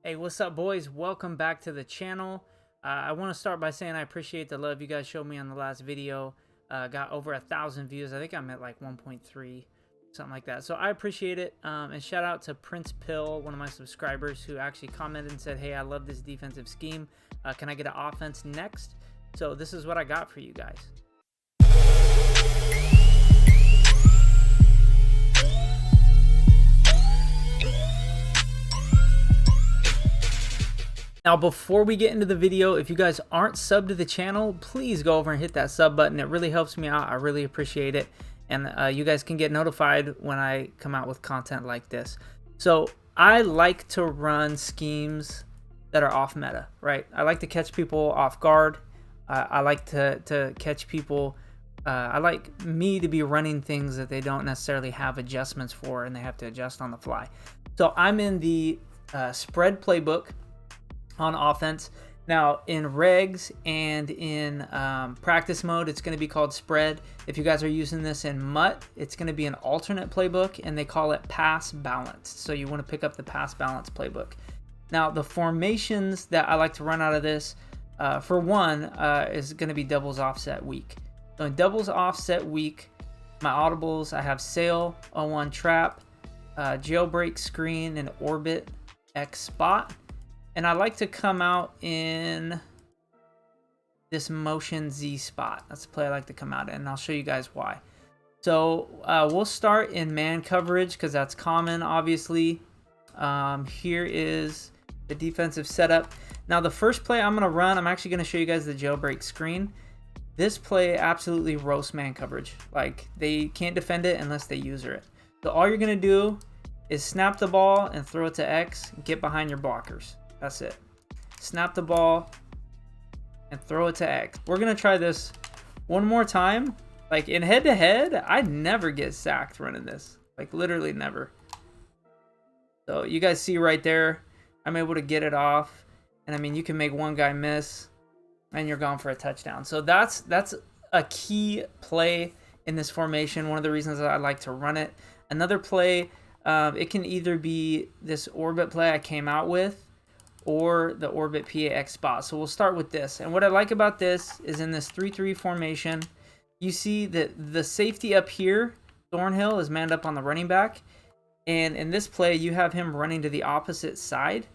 Hey, what's up, boys? Welcome back to the channel. I want to start by saying I appreciate the love you guys showed me on the last video. Got over 1,000 views. I think I'm at like 1.3, something like that. So I appreciate it. And shout out to Prince Pill, one of my subscribers, who actually commented and said, hey, I love this defensive scheme. Can I get an offense next? So this is what I got for you guys. Now, before we get into the video, if you guys aren't subbed to the channel, please go over and hit that sub button. It really helps me out. I really appreciate it. And you guys can get notified when I come out with content like this. So I like to run schemes that are off meta, right? I like to catch people off guard. I like to catch people. I like me to be running things that they don't necessarily have adjustments for and they have to adjust on the fly. So I'm in the spread playbook on offense. Now in regs and in practice mode, it's going to be called spread. If you guys are using this in MUT, it's going to be an alternate playbook, and they call it pass balanced. So you want to pick up the pass balance playbook. Now the formations that I like to run out of this, for one, is going to be doubles offset weak. So in doubles offset weak, my audibles, I have sail, 0-1 trap, jailbreak screen, and orbit X spot. And I like to come out in this motion Z spot. That's the play I like to come out in, and I'll show you guys why. So we'll start in man coverage because that's common, obviously. Here is the defensive setup. Now the first play I'm going to run, I'm actually going to show you guys the jailbreak screen. This play absolutely roasts man coverage. Like, they can't defend it unless they user it. So all you're going to do is snap the ball and throw it to X, get behind your blockers. That's it. Snap the ball and throw it to X. We're going to try this one more time. Like, in head-to-head, I'd never get sacked running this. Like, literally never. So you guys see right there, I'm able to get it off. And, I mean, you can make one guy miss, and you're gone for a touchdown. So that's a key play in this formation. One of the reasons that I like to run it. Another play, it can either be this orbit play I came out with, or the orbit PAX spot. So we'll start with this. And what I like about this is in this 3-3 formation, you see that the safety up here, Thornhill, is manned up on the running back. And in this play, you have him running to the opposite side.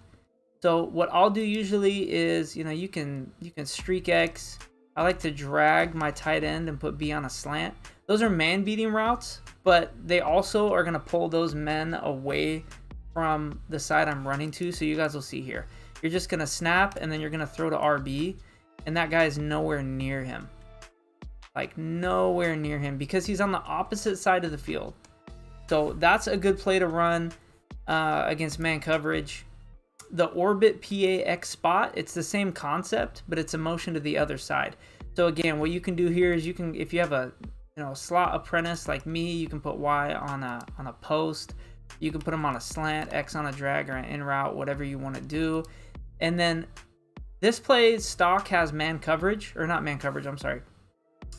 So what I'll do usually is, you know, you can streak X. I like to drag my tight end and put B on a slant. Those are man beating routes, but they also are going to pull those men away from the side I'm running to. So you guys will see here. You're just going to snap, and then you're going to throw to RB, and that guy is nowhere near him. Like, nowhere near him because he's on the opposite side of the field. So that's a good play to run against man coverage. The orbit PAX spot, it's the same concept, but it's a motion to the other side. So again, what you can do here is you can, if you have a slot apprentice like me, you can put Y on a post. You can put them on a slant, X on a drag, or an in route, whatever you want to do. And then this play stock has man coverage, or not man coverage, I'm sorry.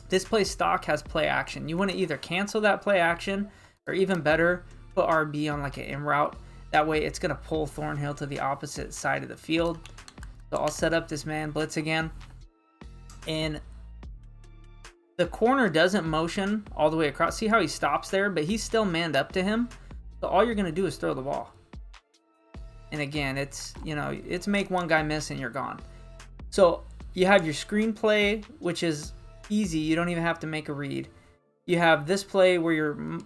This play stock has play action. You want to either cancel that play action, or even better, put RB on like an in route. That way it's going to pull Thornhill to the opposite side of the field. So I'll set up this man blitz again. And the corner doesn't motion all the way across. See how he stops there, but he's still manned up to him. So all you're going to do is throw the ball. And again, it's make one guy miss and you're gone. So you have your screenplay, which is easy. You don't even have to make a read. You have this play where your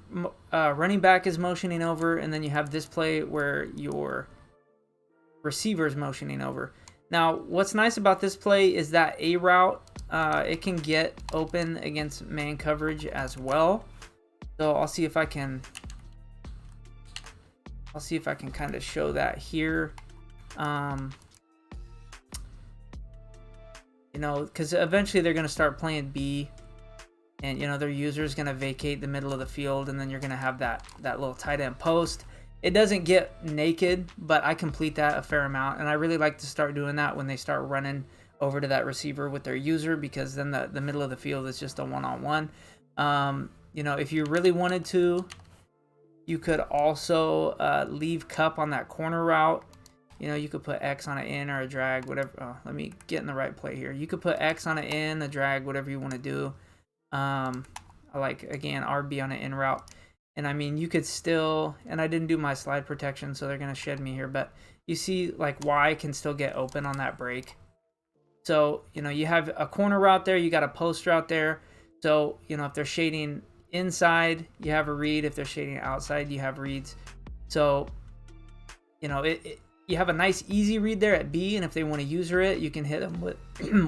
running back is motioning over, and then you have this play where your receiver is motioning over. Now, what's nice about this play is that A route, it can get open against man coverage as well. So I'll see if I can kind of show that here. Because eventually they're going to start playing B, and their user is going to vacate the middle of the field, and then you're going to have that little tight end post. It doesn't get naked, but I complete that a fair amount, and I really like to start doing that when they start running over to that receiver with their user, because then the middle of the field is just a one-on-one. If you really wanted to, you could also leave Cup on that corner route You know, you could put X on an in or a drag, whatever. Oh, let me get in the right play here. You could put X on an in, a drag, whatever you want to do. I like, again, RB on an in route. And I mean, you could still, and I didn't do my slide protection, so they're going to shed me here, but you see like Y can still get open on that break. So, you know, you have a corner route there, you got a post route there. So, you know, if they're shading inside, you have a read. If they're shading outside, you have reads. So, you know, you have a nice easy read there at B, and if they want to user it, you can hit them with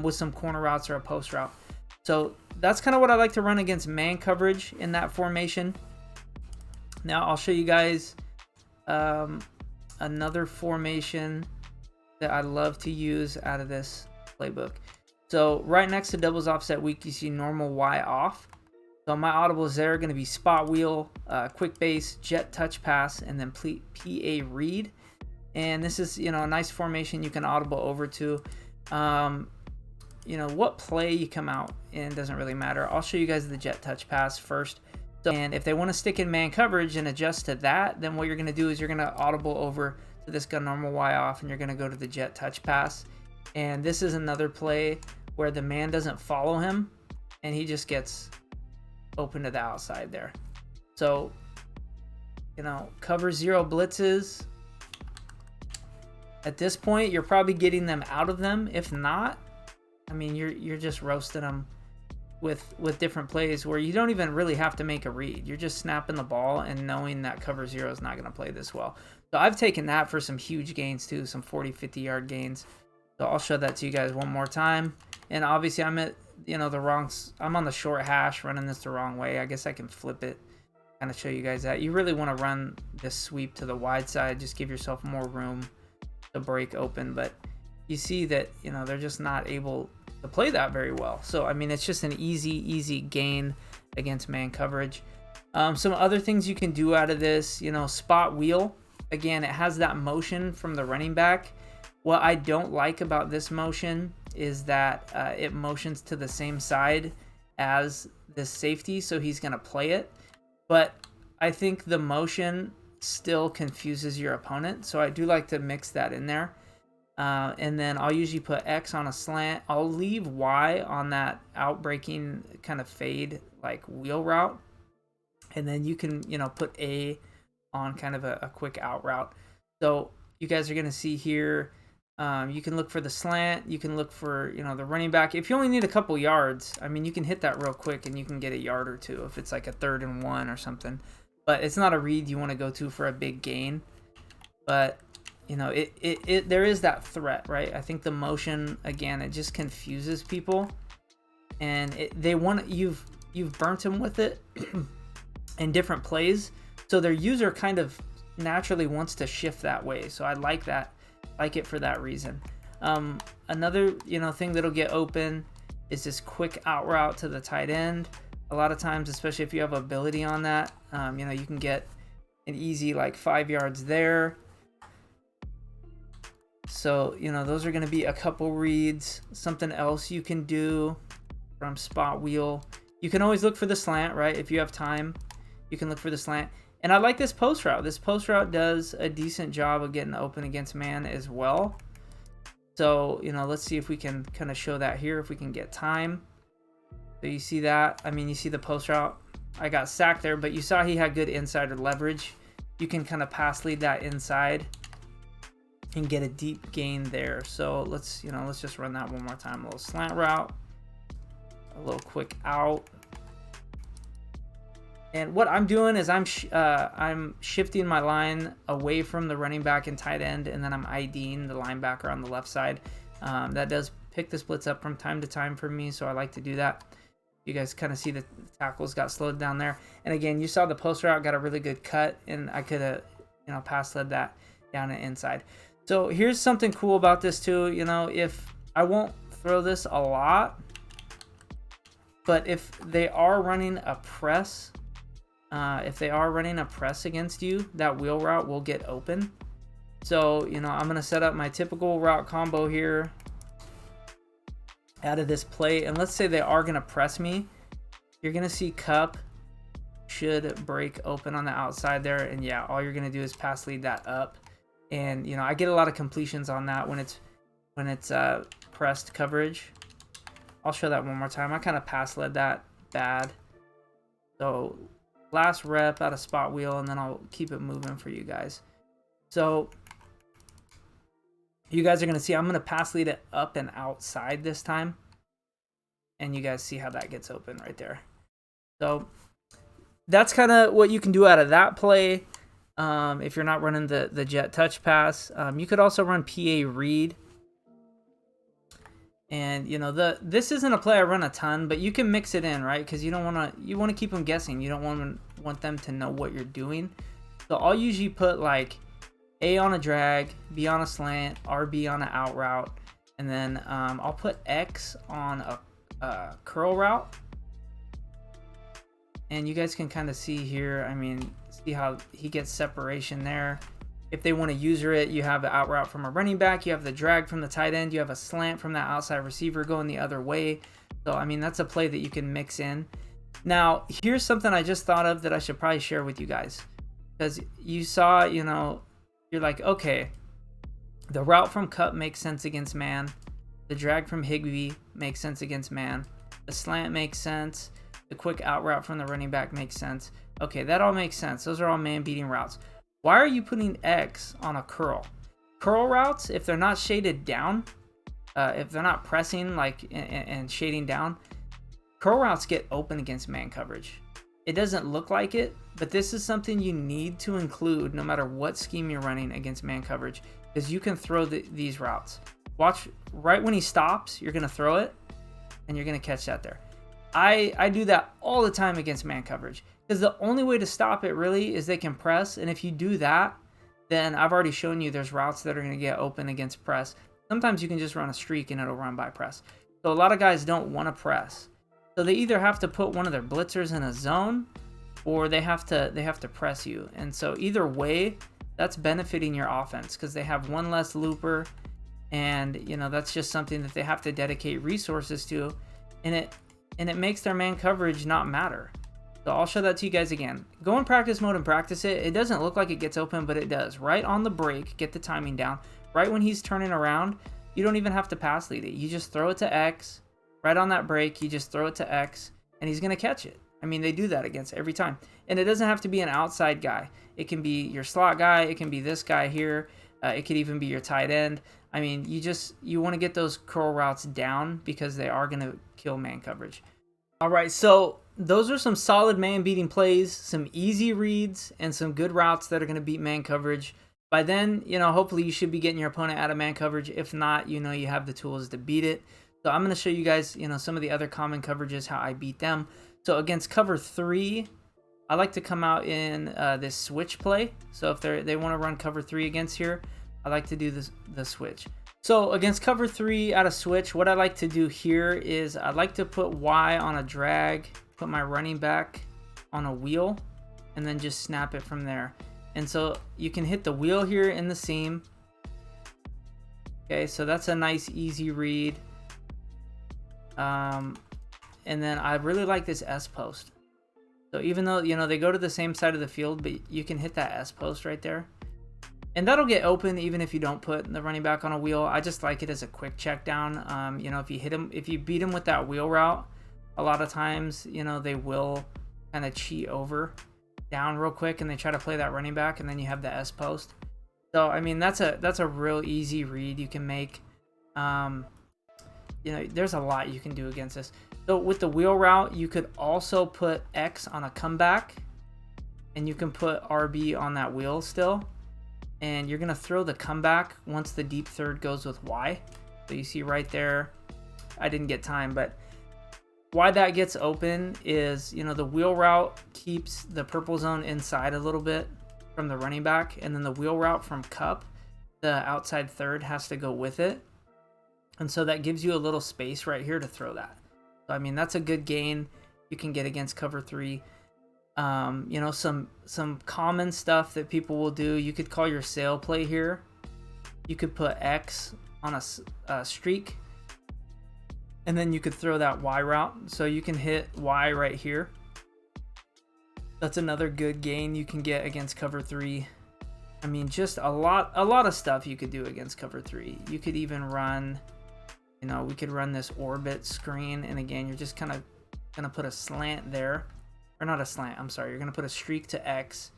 with some corner routes or a post route. So that's kind of what I like to run against man coverage in that formation. Now I'll show you guys another formation that I love to use out of this playbook. So right next to doubles offset weak, you see normal Y off. So my audibles there are going to be spot wheel, quick base, jet touch pass, and then PA read. And this is, you know, a nice formation you can audible over to. You know, what play you come out in doesn't really matter. I'll show you guys the jet touch pass first. So, and if they want to stick in man coverage and adjust to that, then what you're going to do is you're going to audible over to this gun normal Y off, and you're going to go to the jet touch pass. And this is another play where the man doesn't follow him, and he just gets open to the outside there. So, you know, cover zero blitzes. At this point, you're probably getting them out of them. If not, I mean, you're just roasting them with different plays where you don't even really have to make a read. You're just snapping the ball and knowing that cover zero is not going to play this well. So I've taken that for some huge gains too, some 40, 50 yard gains. So I'll show that to you guys one more time. And obviously I'm at, you know, I'm on the short hash running this the wrong way. I guess I can flip it, kind of show you guys that. You really want to run this sweep to the wide side, just give yourself more room to break open. But you see that, you know, they're just not able to play that very well. So I mean, it's just an easy gain against man coverage. Some other things you can do out of this, you know, spot wheel. Again, it has that motion from the running back. What I don't like about this motion is that it motions to the same side as this safety, so he's going to play it. But I think the motion still confuses your opponent, so I do like to mix that in there. And then I'll usually put X on a slant. I'll leave Y on that outbreaking kind of fade like wheel route. And then you can, you know, put A on kind of a quick out route. So you guys are going to see here, you can look for the slant. You can look for, you know, the running back. If you only need a couple yards, I mean, you can hit that real quick and you can get a yard or two if it's like a 3rd and 1 or something. But it's not a read you want to go to for a big gain. But you know, there is that threat, right? I think the motion, again, it just confuses people, and you've burnt them with it in different plays, so their user kind of naturally wants to shift that way. So I like it for that reason. Another, you know, thing that'll get open is this quick out route to the tight end. A lot of times, especially if you have ability on that, you know, you can get an easy like 5 yards there. So, you know, those are going to be a couple reads. Something else you can do from spot wheel. You can always look for the slant, right? If you have time, you can look for the slant. And I like this post route. This post route does a decent job of getting open against man as well. So, you know, let's see if we can kind of show that here, if we can get time. So you see that? I mean, you see the post route. I got sacked there, but you saw he had good insider leverage. You can kind of pass lead that inside and get a deep gain there. So let's just run that one more time. A little slant route, a little quick out. And what I'm doing is I'm shifting my line away from the running back and tight end, and then I'm IDing the linebacker on the left side. That does pick the splits up from time to time for me, so I like to do that. You guys kind of see the tackles got slowed down there. And again, you saw the post route got a really good cut, and I could have, you know, pass led that down and inside. So here's something cool about this too. You know, if I won't throw this a lot, but if they are running a press, against you, that wheel route will get open. So, you know, I'm going to set up my typical route combo here out of this play. And let's say they are going to press me. You're going to see Cup should break open on the outside there. And yeah, all you're going to do is pass lead that up. And you know, I get a lot of completions on that when it's pressed coverage. I'll show that one more time. I kind of pass led that bad. So last rep out of spot wheel, and then I'll keep it moving for you guys. So you guys are going to see I'm going to pass lead it up and outside this time. And you guys see how that gets open right there. So that's kind of what you can do out of that play. If you're not running the jet touch pass, you could also run PA read. And you know, this isn't a play I run a ton, but you can mix it in, right? Because you want to keep them guessing. You don't want them to know what you're doing. So I'll usually put like A on a drag, B on a slant, RB on an out route, and then I'll put X on a curl route. And you guys can kind of see here. I mean, see how he gets separation there. If they want to user it, you have the out route from a running back, you have the drag from the tight end, you have a slant from that outside receiver going the other way. So, I mean, that's a play that you can mix in. Now, here's something I just thought of that I should probably share with you guys. Because you saw, you know, you're like, okay, the route from Cup makes sense against man. The drag from Higbee makes sense against man. The slant makes sense. The quick out route from the running back makes sense. Okay, that all makes sense. Those are all man-beating routes. Why are you putting X on a curl? Curl routes, if they're not shaded down, if they're not pressing like and shading down, curl routes get open against man coverage. It doesn't look like it, but this is something you need to include no matter what scheme you're running against man coverage, because you can throw these routes. Watch, right when he stops, you're going to throw it, and you're going to catch that there. I do that all the time against man coverage, because the only way to stop it really is they can press, and if you do that, then I've already shown you there's routes that are going to get open against press. Sometimes you can just run a streak and it'll run by press. So a lot of guys don't want to press. So they either have to put one of their blitzers in a zone, or they have to press you. And so either way, that's benefiting your offense, because they have one less looper, and you know, that's just something that they have to dedicate resources to, and it makes their man coverage not matter. So I'll show that to you guys again. Go in practice mode and practice it. It doesn't look like it gets open, but it does. Right on the break, get the timing down. Right when he's turning around, you don't even have to pass lead it. You just throw it to X. Right on that break, you just throw it to X, and he's going to catch it. I mean, they do that against every time. And it doesn't have to be an outside guy. It can be your slot guy. It can be this guy here. It could even be your tight end. I mean, you want to get those curl routes down, because they are going to kill man coverage. All right, so those are some solid man-beating plays, some easy reads, and some good routes that are going to beat man coverage. By then, you know, hopefully you should be getting your opponent out of man coverage. If not, you know, you have the tools to beat it. So I'm going to show you guys, you know, some of the other common coverages, how I beat them. So against cover 3, I like to come out in this switch play. So if they want to run cover 3 against here, I like to do the switch. So against cover 3 out of switch, what I like to do here is I like to put Y on a drag, put my running back on a wheel, and then just snap it from there. And so you can hit the wheel here in the seam. Okay, so that's a nice easy read. And then I really like this S post. So even though, you know, they go to the same side of the field, but you can hit that S post right there. And that'll get open even if you don't put the running back on a wheel. I just like it as a quick check down. You know, if you beat him with that wheel route, a lot of times, you know, they will kind of cheat over down real quick, and they try to play that running back, and then you have the S post. So I mean, that's a real easy read you can make. You know, there's a lot you can do against this. So with the wheel route, you could also put X on a comeback, and you can put RB on that wheel still. And you're going to throw the comeback once the deep third goes with Y. So you see right there, I didn't get time, but why that gets open is, you know, the wheel route keeps the purple zone inside a little bit from the running back, and then the wheel route from Cup, the outside third, has to go with it. And so that gives you a little space right here to throw that. So, I mean, that's a good gain you can get against cover 3. You know, some common stuff that people will do. You could call your sail play here. You could put X on a streak, and then you could throw that Y route. So you can hit Y right here. That's another good gain you can get against cover 3. I mean, just a lot of stuff you could do against cover 3. You could even run, you know, we could run this orbit screen, and again, you're just kind of gonna put a slant there, or not a slant, I'm sorry, you're gonna put a streak to X.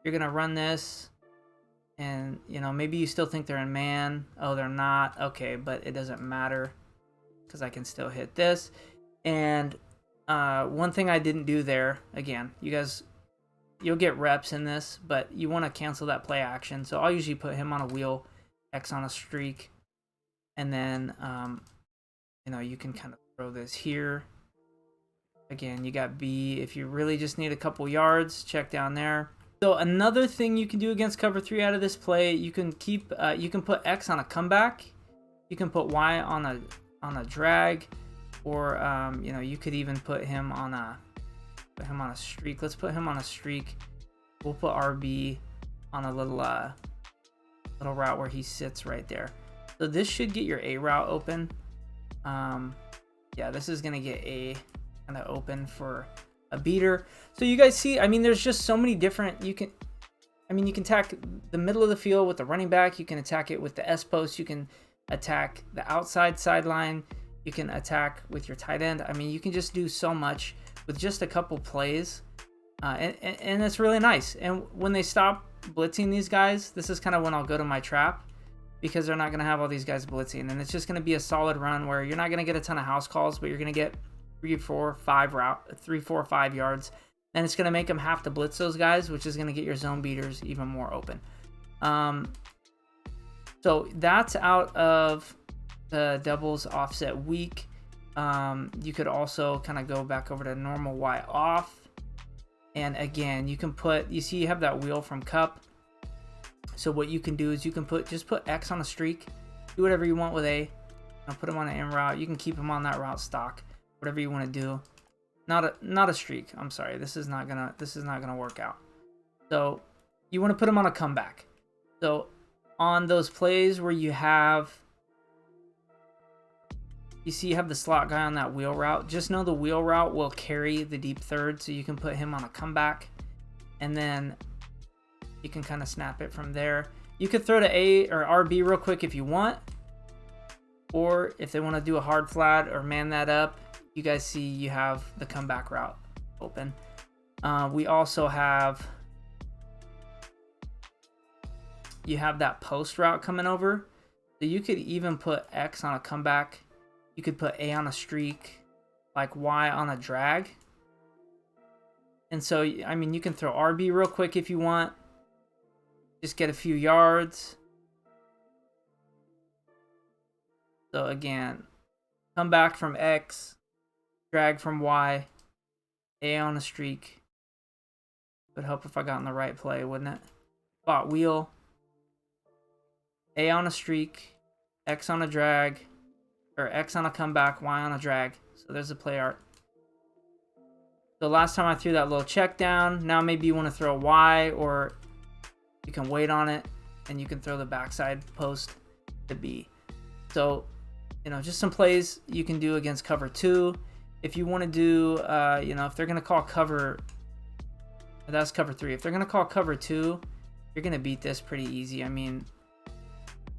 You're gonna run this, and you know, maybe you still think they're in man. Oh, they're not. Okay, but it doesn't matter because I can still hit this. And one thing I didn't do there, again, you guys, you'll get reps in this, but you want to cancel that play action. So I'll usually put him on a wheel, X on a streak, and then you know, you can kind of throw this here. Again, you got B. If you really just need a couple yards, check down there. So another thing you can do against cover 3 out of this play, you can keep you can put X on a comeback, you can put Y on a drag, or you know, you could even put him on a streak. Let's put him on a streak. We'll put RB on a little route where he sits right there. So this should get your A route open. Yeah, this is gonna get A kind of open for a beater. So you guys see, I mean, there's just so many different, you can attack the middle of the field with the running back, you can attack it with the S post, you can attack the outside sideline, you can attack with your tight end. I mean, you can just do so much with just a couple plays, and it's really nice. And when they stop blitzing these guys, this is kind of when I'll go to my trap, because they're not going to have all these guys blitzing, and it's just going to be a solid run where you're not going to get a ton of house calls, but you're going to get 3, 4, 5 yards, and it's going to make them have to blitz those guys, which is going to get your zone beaters even more open. So that's out of the doubles offset weak. You could also kind of go back over to normal Y off, and again, you can put, you see you have that wheel from Cup. So what you can do is you can just put X on a streak, do whatever you want with A. I'll put him on an M route. You can keep him on that route stock, whatever you want to do. Not a streak. I'm sorry. This is not gonna work out. So you want to put him on a comeback. So on those plays where you see you have the slot guy on that wheel route, just know the wheel route will carry the deep third, so you can put him on a comeback, and then you can kind of snap it from there. You could throw to A or RB real quick if you want, or if they want to do a hard flat or man that up, you guys see you have the comeback route open. We also have, you have that post route coming over, so you could even put X on a comeback. You could put A on a streak, like Y on a drag. And so, I mean, you can throw RB real quick if you want. Just get a few yards. So again, come back from X, drag from Y, A on a streak. Would help if I got in the right play, wouldn't it? Spot wheel, A on a streak, X on a drag, or X on a comeback, Y on a drag. So there's a play art. So last time I threw that little check down. Now maybe you want to throw Y, or you can wait on it, and you can throw the backside post to B. So, you know, just some plays you can do against cover 2. If you want to do, you know, if they're going to call cover, that's cover 3. If they're going to call cover 2, you're going to beat this pretty easy. I mean,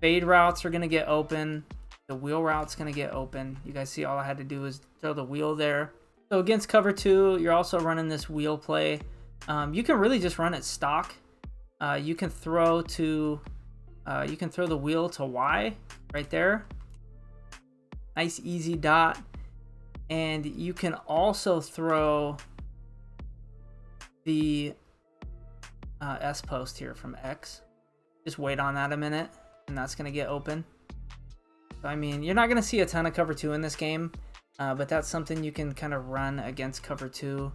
fade routes are going to get open. The wheel route's going to get open. You guys see all I had to do is throw the wheel there. So against cover 2, you're also running this wheel play. You can really just run it stock. You can throw to, you can throw the wheel to Y right there. Nice easy dot. And you can also throw the S post here from X. Just wait on that a minute, and that's going to get open. So, I mean, you're not going to see a ton of cover 2 in this game, but that's something you can kind of run against cover 2.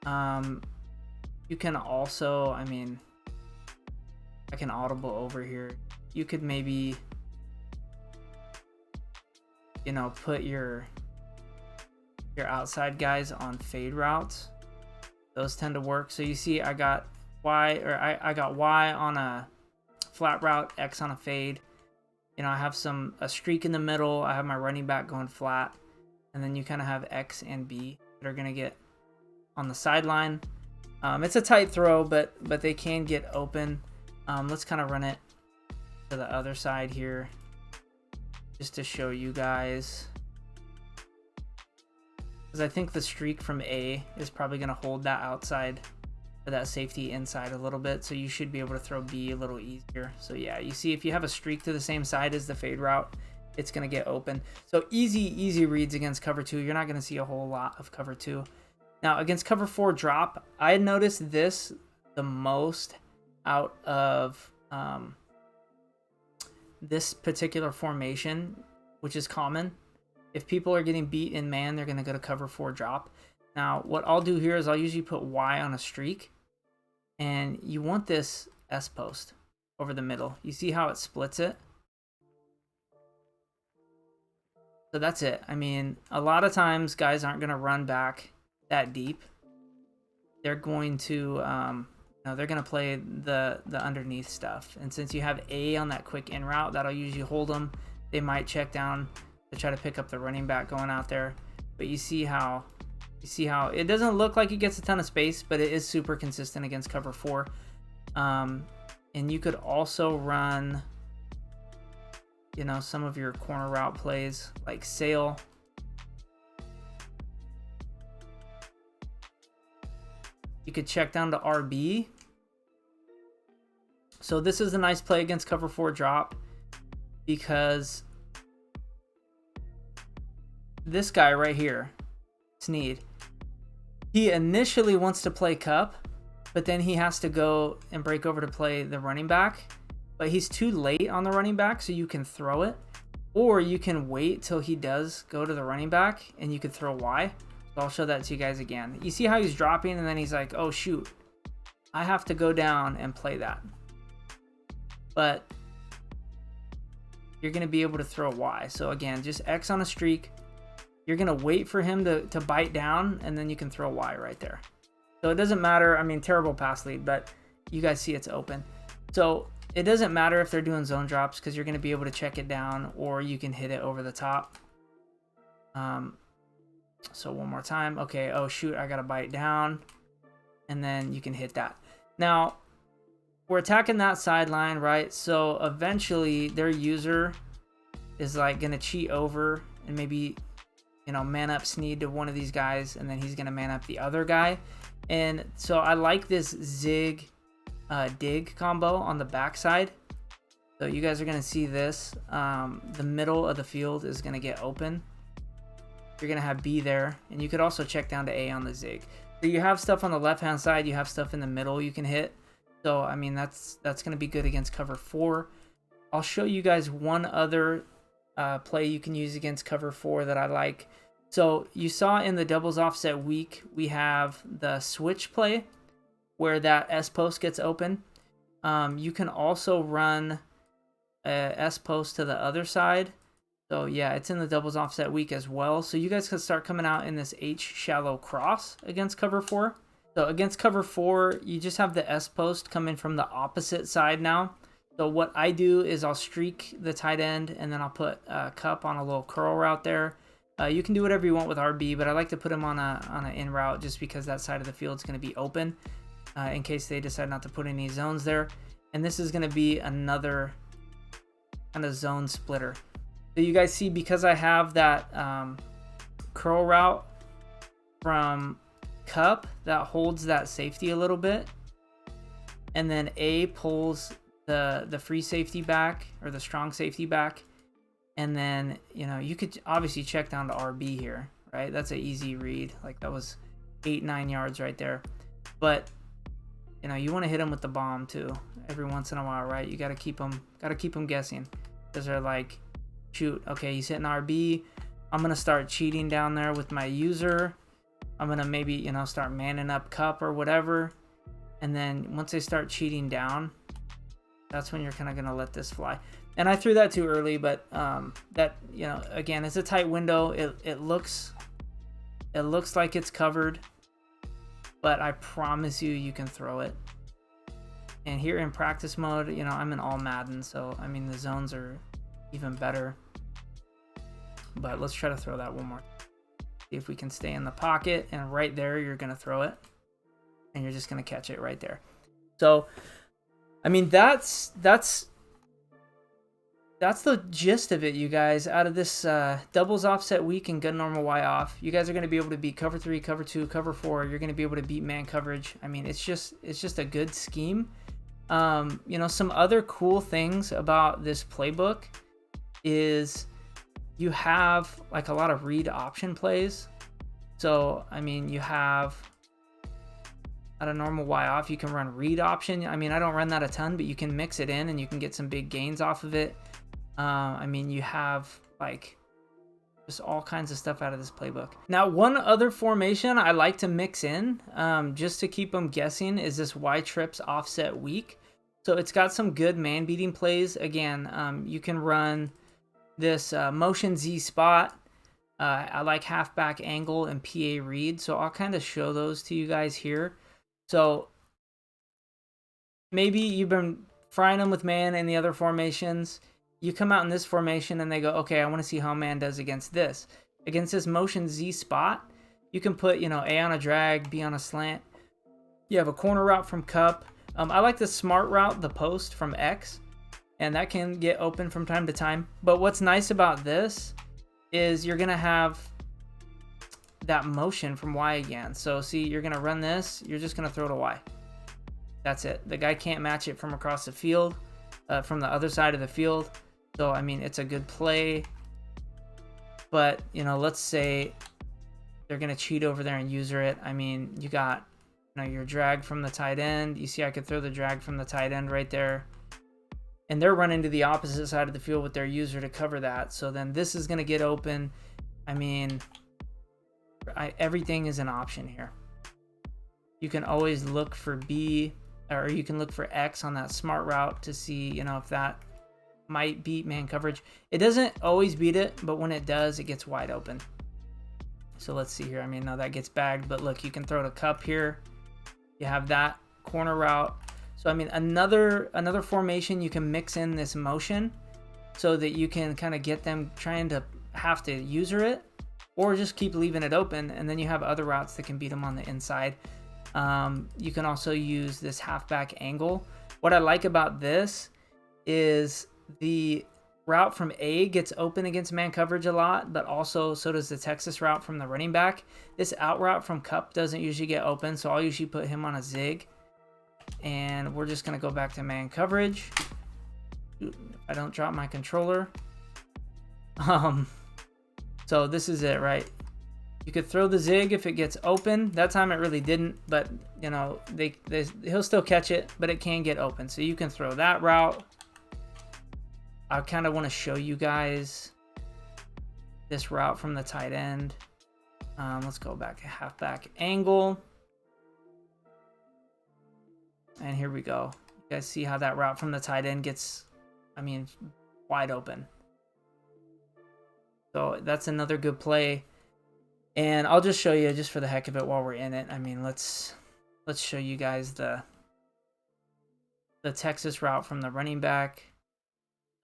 You can also, I mean, I can audible over here. You could maybe, you know, put your outside guys on fade routes. Those tend to work. So you see I got Y, or I got Y on a flat route, X on a fade. You know, I have a streak in the middle. I have my running back going flat, and then you kind of have X and B that are gonna get on the sideline. It's a tight throw, but they can get open. Let's kind of run it to the other side here just to show you guys, because I think the streak from A is probably going to hold that outside or that safety inside a little bit, so you should be able to throw B a little easier. So yeah, you see if you have a streak to the same side as the fade route, it's going to get open. So easy reads against cover 2. You're not going to see a whole lot of cover 2. Now against cover 4 drop, I noticed this the most out of this particular formation, which is common. If people are getting beat in man, they're going to go to cover 4 drop. Now, what I'll do here is I'll usually put Y on a streak, and you want this S post over the middle. You see how it splits it? So that's it. I mean, a lot of times guys aren't going to run back that deep. They're going to they're going to play the underneath stuff. And since you have A on that quick in route, that'll usually hold them. They might check down to try to pick up the running back going out there. But you see how it doesn't look like it gets a ton of space, but it is super consistent against cover 4. And you could also run, you know, some of your corner route plays like sail. You could check down to RB. So this is a nice play against cover 4 drop, because this guy right here, Snead, he initially wants to play cup, but then he has to go and break over to play the running back. But he's too late on the running back, so you can throw it. Or you can wait till he does go to the running back, and you could throw Y. So I'll show that to you guys again. You see how he's dropping, and then he's like, oh shoot, I have to go down and play that. But you're going to be able to throw Y. So again, just X on a streak. You're going to wait for him to bite down, and then you can throw Y right there. So it doesn't matter. I mean, terrible pass lead, but you guys see it's open. So it doesn't matter if they're doing zone drops, because you're going to be able to check it down, or you can hit it over the top. So one more time. Okay, oh shoot, I got to bite down. And then you can hit that. Now, we're attacking that sideline, right? So eventually their user is like going to cheat over and maybe, you know, man up Snead to one of these guys, and then he's going to man up the other guy. And so I like this zig dig combo on the backside. So you guys are going to see this. The middle of the field is going to get open. You're going to have B there, and you could also check down to A on the zig. So you have stuff on the left-hand side, you have stuff in the middle you can hit. So, I mean, that's going to be good against cover 4. I'll show you guys one other play you can use against cover 4 that I like. So you saw in the doubles offset week, we have the switch play where that S post gets open. You can also run a S post to the other side. So yeah, it's in the doubles offset week as well. So you guys can start coming out in this H shallow cross against cover 4. So against cover 4, you just have the S post come in from the opposite side now. So what I do is I'll streak the tight end, and then I'll put Cup on a little curl route there. You can do whatever you want with RB, but I like to put him on a in route just because that side of the field is going to be open in case they decide not to put any zones there. And this is going to be another kind of zone splitter. So you guys see, because I have that curl route from Cup that holds that safety a little bit, and then A pulls the free safety back, or the strong safety back, and then, you know, you could obviously check down to RB here, right? That's an easy read. Like, that was 8-9 yards right there. But, you know, you want to hit them with the bomb too every once in a while, right? You got to keep them guessing, because they're like, shoot, okay, he's hitting RB. I'm going to start cheating down there with my user. I'm going to maybe, you know, start manning up Cup or whatever. And then once they start cheating down, that's when you're kind of going to let this fly. And I threw that too early, but that, you know, again, it's a tight window. It looks like it's covered, but I promise you can throw it. And here in practice mode, you know, I'm in all Madden, so I mean, the zones are even better. But let's try to throw that one more. See if we can stay in the pocket, and right there you're going to throw it, and you're just going to catch it right there. So I mean, that's the gist of it, you guys. Out of this doubles offset weak and gun normal Y off, you guys are going to be able to beat cover 3, cover 2, cover 4. You're going to be able to beat man coverage. I mean, it's just a good scheme. You know, some other cool things about this playbook is you have like a lot of read option plays. So, I mean, you have at a normal Y off, you can run read option. I mean, I don't run that a ton, but you can mix it in and you can get some big gains off of it. I mean, you have like just all kinds of stuff out of this playbook. Now, one other formation I like to mix in just to keep them guessing is this Y trips offset weak. So it's got some good man beating plays. Again, you can run this motion Z spot. I like halfback angle and PA read. So I'll kind of show those to you guys here. So maybe you've been frying them with man and the other formations. You come out in this formation and they go, okay, I want to see how man does against this. Against this motion Z spot, you can put, you know, A on a drag, B on a slant. You have a corner route from Cup. I like the smart route, the post from X, and that can get open from time to time. But what's nice about this is you're going to have that motion from Y again. So see, you're going to run this, you're just going to throw to Y. That's it. The guy can't match it from across the field, from the other side of the field. So, I mean, it's a good play. But, you know, let's say they're going to cheat over there and user it. I mean, you got, you know, your drag from the tight end. You see I could throw the drag from the tight end right there. And they're running to the opposite side of the field with their user to cover that. So then this is going to get open. I mean, everything is an option here. You can always look for B, or you can look for X on that smart route to see, you know, if that might beat man coverage. It doesn't always beat it, but when it does, it gets wide open. So let's see here. I mean, now that gets bagged, but look, you can throw to Cup here. You have that corner route. So, I mean, another formation, you can mix in this motion so that you can kind of get them trying to have to user it, or just keep leaving it open, and then you have other routes that can beat them on the inside. You can also use this halfback angle. What I like about this is the route from A gets open against man coverage a lot, but also so does the Texas route from the running back. This out route from Cup doesn't usually get open, so I'll usually put him on a zig. And we're just going to go back to man coverage. I don't drop my controller. So this is it, right? You could throw the zig if it gets open. That time it really didn't, but you know, he'll still catch it, but it can get open. So you can throw that route. I kind of want to show you guys this route from the tight end. Let's go back to halfback angle. And here we go. You guys see how that route from the tight end gets, I mean, wide open. So that's another good play. And I'll just show you just for the heck of it while we're in it. I mean, let's show you guys the Texas route from the running back.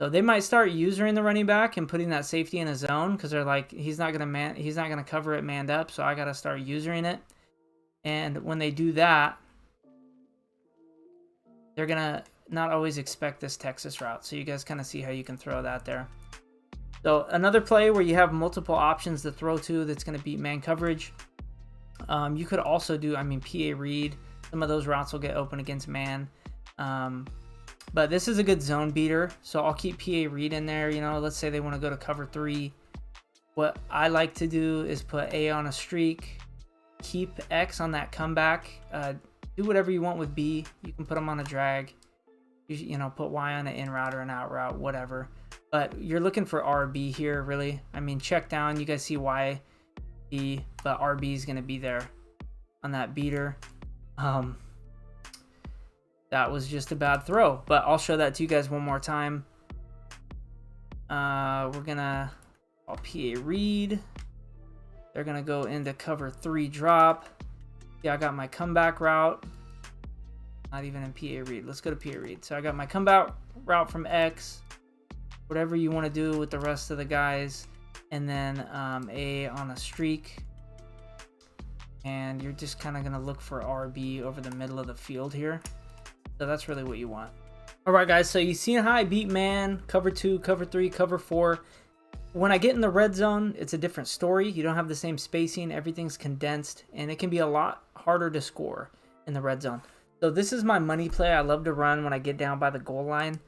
So they might start using the running back and putting that safety in a zone because they're like, he's not gonna cover it manned up, so I gotta start using it. And when they do that, they're gonna not always expect this Texas route. So you guys kind of see how you can throw that there. So another play where you have multiple options to throw to that's going to beat man coverage. You could also do, I mean, PA read. Some of those routes will get open against man. But this is a good zone beater. So I'll keep PA read in there. You know, let's say they want to go to cover 3. What I like to do is put A on a streak. Keep X on that comeback. Do whatever you want with B. You can put them on a drag. You know, put Y on an in route or an out route, whatever. But you're looking for RB here, really. I mean, check down. You guys see Y, B, but RB is going to be there on that beater. That was just a bad throw, but I'll show that to you guys one more time. We're going to PA read. They're going to go into cover 3 drop. Yeah, I got my comeback route. Not even in PA read. Let's go to PA read. So I got my comeback route from X. Whatever you want to do with the rest of the guys. And then A on a streak. And you're just kind of going to look for RB over the middle of the field here. So that's really what you want. All right, guys, so you see how I beat man, cover 2, cover 3, cover 4. When I get in the red zone, it's a different story. You don't have the same spacing. Everything's condensed, and it can be a lot harder to score in the red zone. So this is my money play I love to run when I get down by the goal line.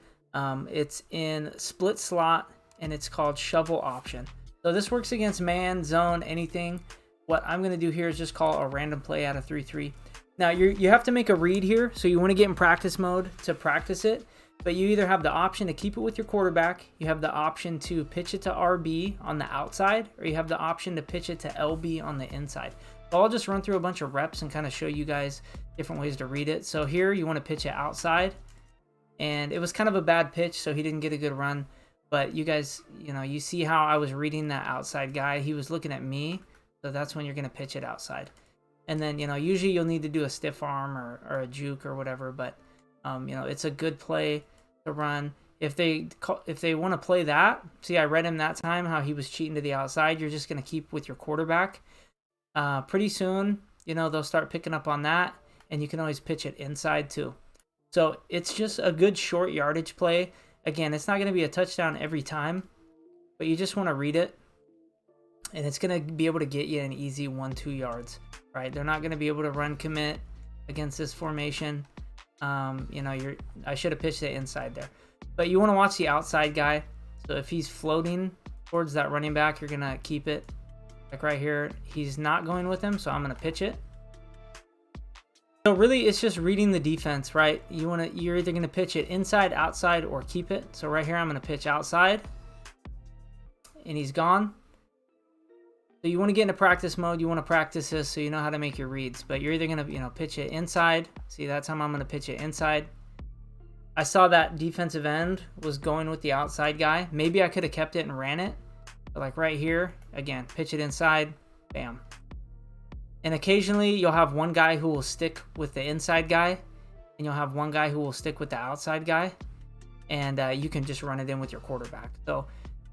It's in split slot, and it's called shovel option. So this works against man, zone, anything. What I'm going to do here is just call a random play out of 3-3. Now, you have to make a read here, so you want to get in practice mode to practice it. But you either have the option to keep it with your quarterback, you have the option to pitch it to RB on the outside, or you have the option to pitch it to LB on the inside. So I'll just run through a bunch of reps and kind of show you guys different ways to read it. So here you want to pitch it outside, and it was kind of a bad pitch, so he didn't get a good run. But you guys, you see how I was reading that outside guy. He was looking at me, so that's when you're going to pitch it outside. And then, usually you'll need to do a stiff arm or a juke or whatever, but, it's a good play to run. If they want to play that, see, I read him that time, how he was cheating to the outside. You're just going to keep with your quarterback. Pretty soon, they'll start picking up on that, and you can always pitch it inside too. So it's just a good short yardage play. Again, it's not going to be a touchdown every time, but you just want to read it, and it's going to be able to get you an easy 1-2 yards. Right, they're not going to be able to run commit against this formation. I should have pitched it inside there, but you want to watch the outside guy. So if he's floating towards that running back, you're going to keep it. Like right here, he's not going with him, so I'm going to pitch it. So really, it's just reading the defense, right? You're either going to pitch it inside, outside, or keep it. So right here, I'm going to pitch outside, and he's gone. So you want to get into practice mode. You want to practice this so you know how to make your reads. But you're either going to, pitch it inside. See, that's how I'm going to pitch it inside. I saw that defensive end was going with the outside guy. Maybe I could have kept it and ran it. But like right here, again, pitch it inside. Bam. And occasionally you'll have one guy who will stick with the inside guy, and you'll have one guy who will stick with the outside guy. And you can just run it in with your quarterback. So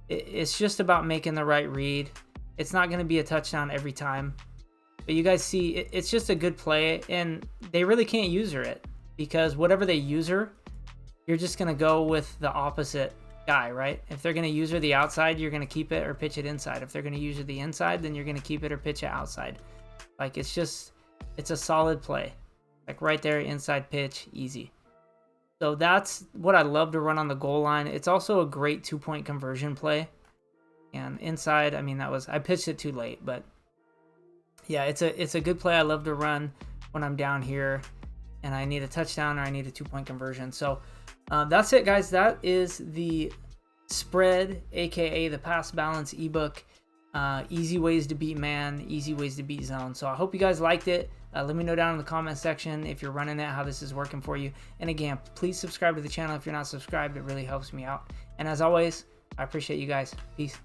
it's just about making the right read. It's not going to be a touchdown every time, but you guys see it's just a good play, and they really can't user it because whatever they user, you're just going to go with the opposite guy, right? If they're going to user the outside, you're going to keep it or pitch it inside. If they're going to user the inside, then you're going to keep it or pitch it outside. Like it's a solid play. Like right there, inside pitch, easy. So that's what I love to run on the goal line. It's also a great 2-point conversion play. And inside, I pitched it too late, but yeah, it's a good play I love to run when I'm down here and I need a touchdown or I need a 2-point conversion. So that's it, guys. That is the spread, aka the pass balance ebook. Easy ways to beat man, easy ways to beat zone. So I hope you guys liked it. Let me know down in the comment section if you're running it, how this is working for you. And again, please subscribe to the channel if you're not subscribed. It really helps me out. And as always, I appreciate you guys. Peace.